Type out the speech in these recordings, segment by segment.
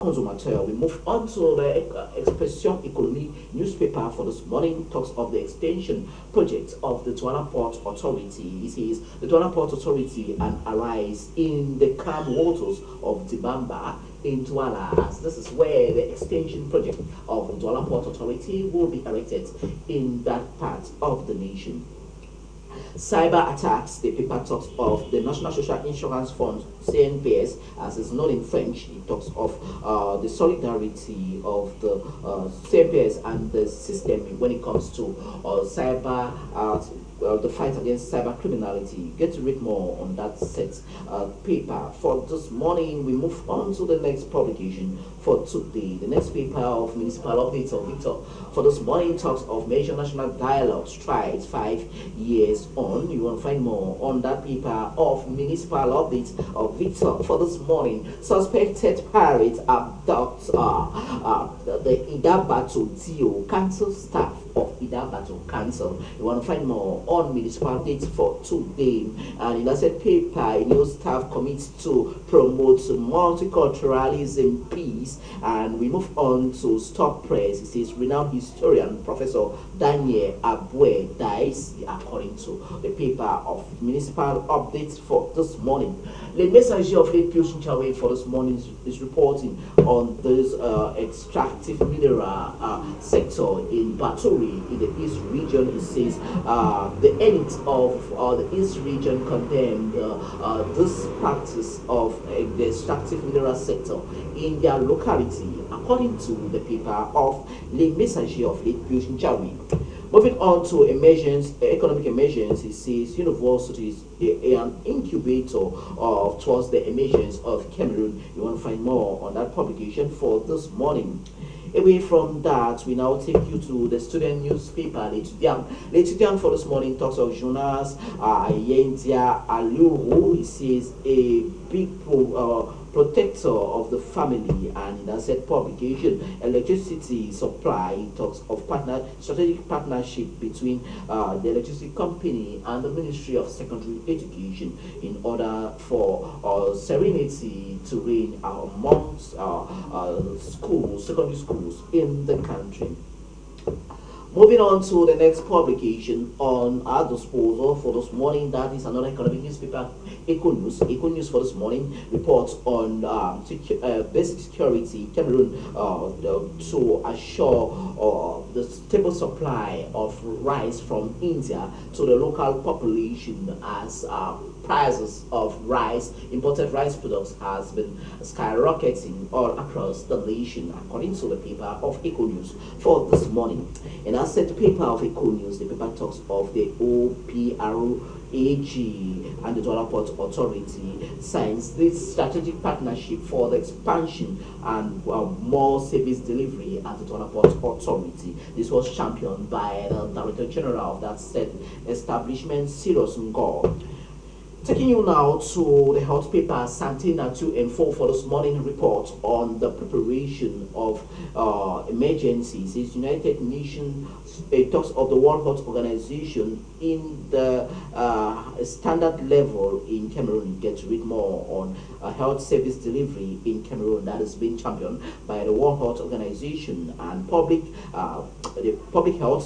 Consommateur. We move on to the Expression Economique newspaper for this morning. Talks of the extension project of the Douala Port Authority. It says the Douala Port Authority and allies in the calm waters of Dibamba in Douala. As this is where the extension project of the Douala Port Authority will be erected in that part of the nation. Cyber attacks, the paper talks of the National Social Insurance Fund, CNPS, as is known in French. It talks of the solidarity of the CNPS and the system when it comes to cyber, the fight against cyber criminality. Get to read more on that set paper. For this morning, we move on to the next publication for today. The next paper of Municipal Updates of Victor for this morning talks of Major National Dialogue strides 5 years on. You will find more on that paper of Municipal Updates of Victor for this morning. Suspected pirate abducts the Idabato Tio Council staff of Idabato Council. You want to find more on Municipal Updates for today. And in that said paper, a new staff commits to promote multiculturalism, peace. And we move on to Stop Press. It says renowned historian Professor Daniel Abue dies, according to the paper of Municipal Updates for this morning. The Messager of Late Pius Nchawe for this morning is reporting on this extractive mineral sector in Baturi in the East region. It says the elite of the East region condemned this practice of the extractive mineral sector in their locality, according to the paper of Le Messager of Late Pius Nchawe. Moving on to economic emergence, it says universities an incubator towards the emergence of Cameroon. You want to find more on that publication for this morning. Away from that, we now take you to the student newspaper, L'Étudiant for this morning talks of Jonas Yentia Aluru. He says a big protector of the family, and in that said publication, electricity supply talks of strategic partnership between the electricity company and the Ministry of Secondary Education in order for serenity to reign amongst secondary schools in the country. Moving on to the next publication on our disposal for this morning, that is another economic newspaper, Eco News. Eco News for this morning reports on basic security Cameroon to assure the stable supply of rice from India to the local population as prices of rice, imported rice products, has been skyrocketing all across the nation, according to the paper of Eco News for this morning. And as said, the paper of Eco News, the paper talks of the OPRAG and the Douala Port Authority signs this strategic partnership for the expansion and more service delivery at the Douala Port Authority. This was championed by the Director General of that said establishment, Cyrus Ngor. Taking you now to the health paper Santina 2 and 4 for this morning report on the preparation of emergencies. It's United Nations, it talks of the World Health Organization in the standard level in Cameroon. Get to read more on health service delivery in Cameroon that is being championed by the World Health Organization and the public health.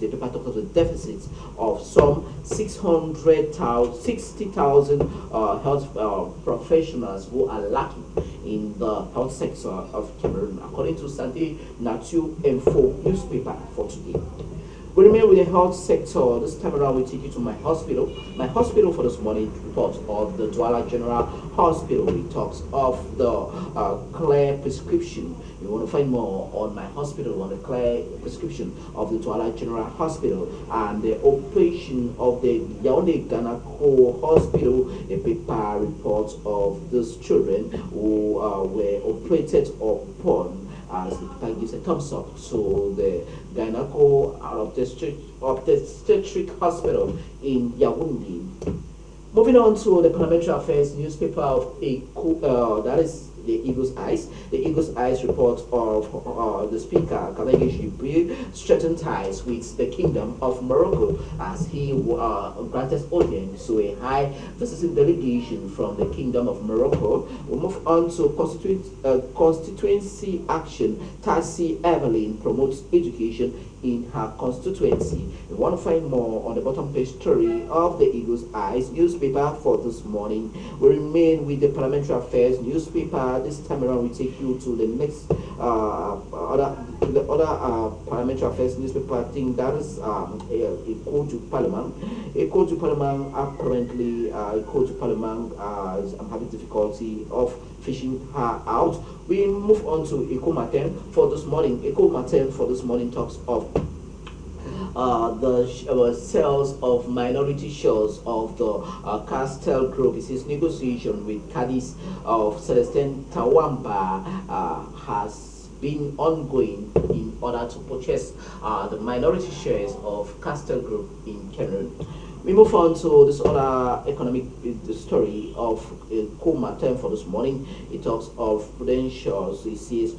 The paper talks of the deficits of some 60,000 health professionals who are lacking in the health sector of Cameroon, according to Santé Nature Info newspaper for today. We remain with the health sector. This time around, we take you to my hospital. My hospital for this morning reports of the Douala General Hospital. It talks of the clear prescription. You want to find more on my hospital on the clear prescription of the Douala General Hospital and the operation of the Yaoundé Ganako Hospital. The paper reports of these children who were operated upon, as the paper gives a thumbs up to the Gynecological Obstetric Hospital in Yaoundé. Moving on to the Parliamentary Affairs newspaper of that is the Eagle's Eyes. The Eagle's Eyes report of the Speaker, Kalege Jibril, strengthened ties with the Kingdom of Morocco as he granted audience to a high visiting delegation from the Kingdom of Morocco. We move on to constituency action. Tassi Evelyn promotes education in her constituency. We want to find more on the bottom page story of the Eagle's Eyes newspaper for this morning. We remain with the Parliamentary Affairs newspaper. This time around, we take you to the next other Parliamentary Affairs newspaper. I think that is a code to Parliament. A code to Parliament. Apparently, a code to Parliament. I'm having difficulty of fishing her out. We move on to Eco Matin for this morning. Eco Matin for this morning talks of the sales of minority shares of the Castel Group. It says negotiation with Cadiz of Celestine Tawamba has been ongoing in order to purchase the minority shares of Castel Group in Cameroon. We move on to this other economic story of Matin for this morning. It talks of prudentials. It says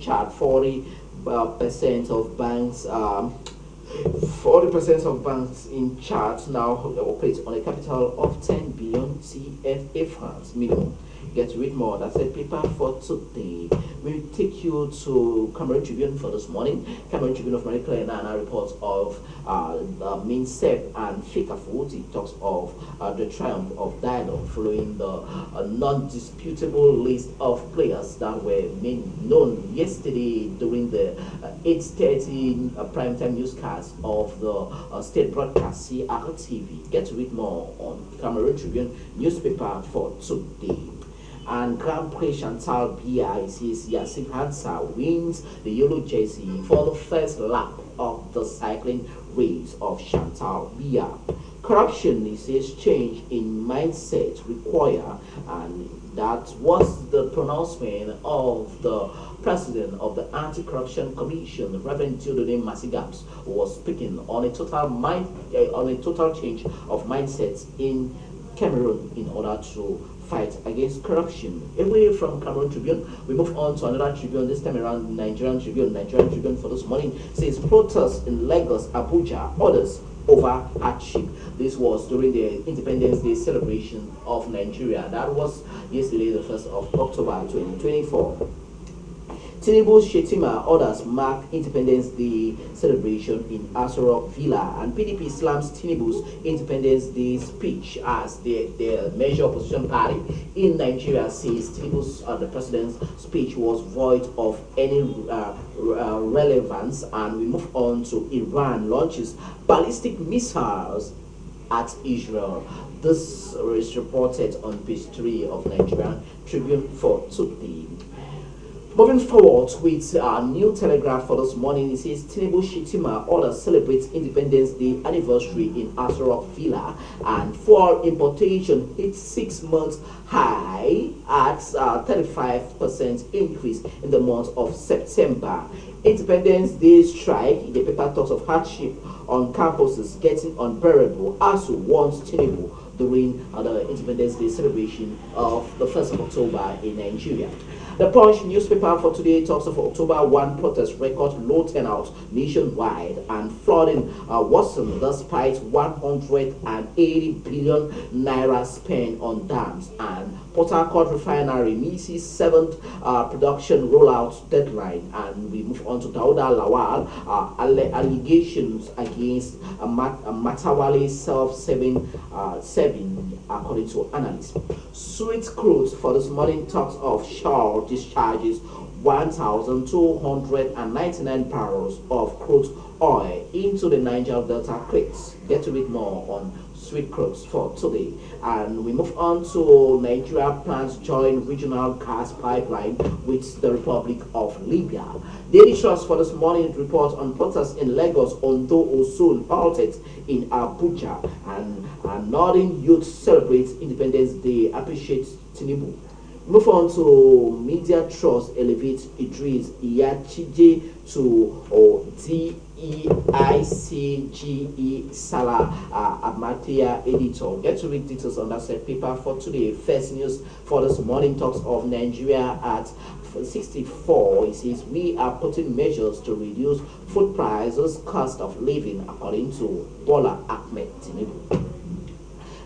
chart 40% of banks. 40% of banks in chart now operate on a capital of 10 billion CFA francs minimum. Get to read more. That's a paper for today. We take you to Cameroon Tribune for this morning. Cameroon Tribune of Marie Claire Nana reports of MINSEP and Fikafood. It talks of the triumph of dialogue following the non-disputable list of players that were made known yesterday during the 8:30 primetime newscast of the state broadcast CRTV. Get to read more on Cameroon Tribune newspaper for today. And Grand Prix Chantal Biya says Yasin Hansa wins the yellow jersey for the first lap of the cycling race of Chantal Biya. Corruption, he says, change in mindset require, and that was the pronouncement of the president of the Anti-Corruption Commission, Reverend Theodore Masigams, who was speaking on a total change of mindsets in Cameroon in order to fight against corruption. Away from Cameroon Tribune, we move on to another Tribune, this time around Nigerian Tribune. Nigerian Tribune for this morning says protests in Lagos, Abuja, orders over hardship. This was during the Independence Day celebration of Nigeria. That was yesterday, the 1st of October 2024. Tinubu Shetima orders mark Independence Day celebration in Aso Rock Villa, and PDP slams Tinubu's Independence Day speech as the major opposition party in Nigeria says Tinubu's the president's speech was void of any relevance. And we move on to Iran launches ballistic missiles at Israel. This is reported on page 3 of Nigerian Tribune for today. Moving forward with our new telegraph for this morning, it says Tinubu Shetima orders celebrates Independence Day anniversary in Aso Rock Villa, and fuel importation hits 6 months high at 35% increase in the month of September. Independence Day strike, the paper talks of hardship on campuses getting unbearable. ASU warns Tinubu during the Independence Day celebration of the 1st of October in Nigeria. The Punch newspaper for today talks of October 1 protest record low turnout nationwide, and flooding worsened despite 180 billion naira spent on dams, and Port Harcourt refinery misses 7th production rollout deadline. And we move on to Dauda Lawal, allegations against Matawale self-serving according to analysts. Sweet Crude for this morning talks of Shaw discharges 1,299 barrels of crude oil into the Niger Delta creeks. Get to read more on Sweet Crude for today. And we move on to Nigeria plans joint regional gas pipeline with the Republic of Libya. Daily Trust for this morning report on protests in Lagos, Ondo, Osun, halted in Abuja, and Northern youth celebrates Independence Day, appreciates Tinubu. Move on to Media Trust elevates Idris Iyachije to DEICGE Salah Amatia editor. Get to read details on that said paper for today. First news for this morning talks of Nigeria at 64. It says we are putting measures to reduce food prices, cost of living, according to Bola Ahmed Tinubu.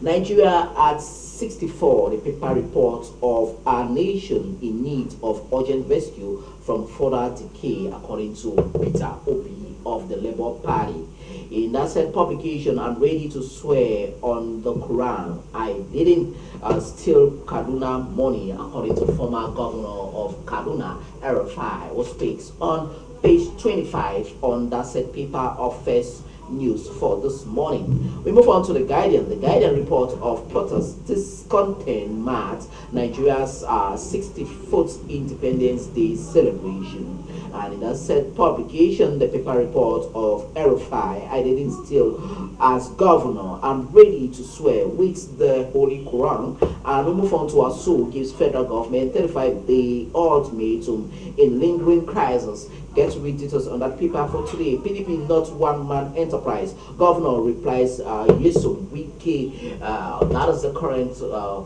Nigeria at 64, the paper reports of our nation in need of urgent rescue from further decay, according to Peter Obi of the Labour Party. In that said publication, I'm ready to swear on the Quran I didn't steal Kaduna money, according to former governor of Kaduna, Erufai, who speaks on page 25 on that said paper of First News for this morning. We move on to the Guardian. The Guardian report of protests discontent marked Nigeria's 64th Independence Day celebration. And in that said publication, the paper report of Erufai, I didn't steal as governor. I'm ready to swear with the Holy Quran. And we move on to ASU gives federal government 35-day ultimatum in lingering crisis. Get to read details on that paper for today. PDP not one-man enterprise. Governor replies Yusuf Wike, that is the current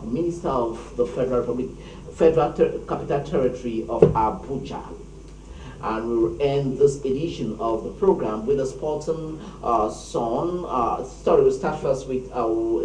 Minister of the Federal Republic, Capital Territory of Abuja. And we'll end this edition of the program with a Sporting song. Story will start first with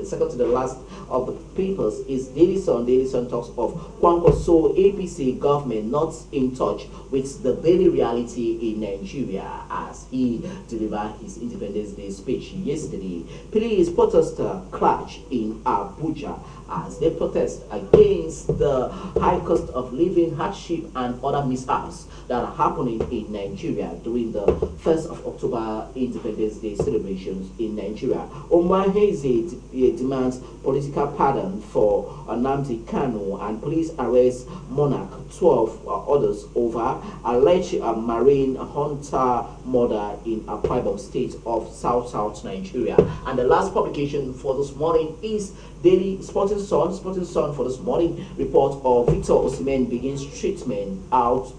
second to the last of the papers is Daily Sun. Daily Sun talks of Kwankwaso APC government not in touch with the daily reality in Nigeria as he delivered his Independence Day speech yesterday. Police protester clash in Abuja as they protest against the high cost of living, hardship, and other mishaps that are happening in Nigeria during the 1st of October Independence Day celebrations in Nigeria. Omar Heze demands political pardon for Nnamdi Kanu and police arrest Monarch 12 others over alleged marine hunter murder in Akwa Ibom state of South Nigeria. And the last publication for this morning is Daily Sporting Sun. Sporting Sun for this morning report of Victor Osimhen begins treatment out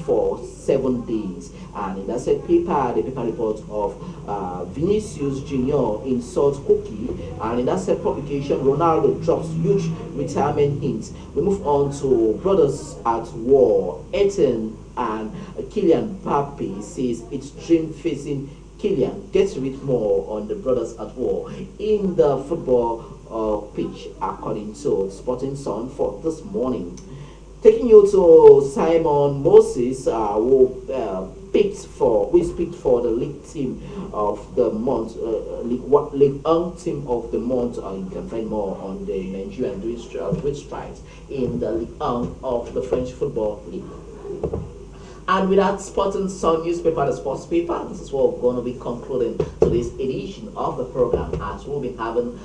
for 7 days. And in that said paper, the paper report of Vinicius Jr. insults Cookie. And in that said publication, Ronaldo drops huge retirement hints. We move on to brothers at war. Ethan and Kylian Mbappe says it's dream facing Kylian. Get to read more on the brothers at war in the football pitch, according to Sporting Sun for this morning. Taking you to Simon Moses, who speak for the league team of the month, league team of the month. You can find more on the Nigerian doing strides in the Ligue 1 of the French Football League. And with that Sporting Sun newspaper, the sports paper, this is what we're going to be concluding today's edition of the program, as we'll be having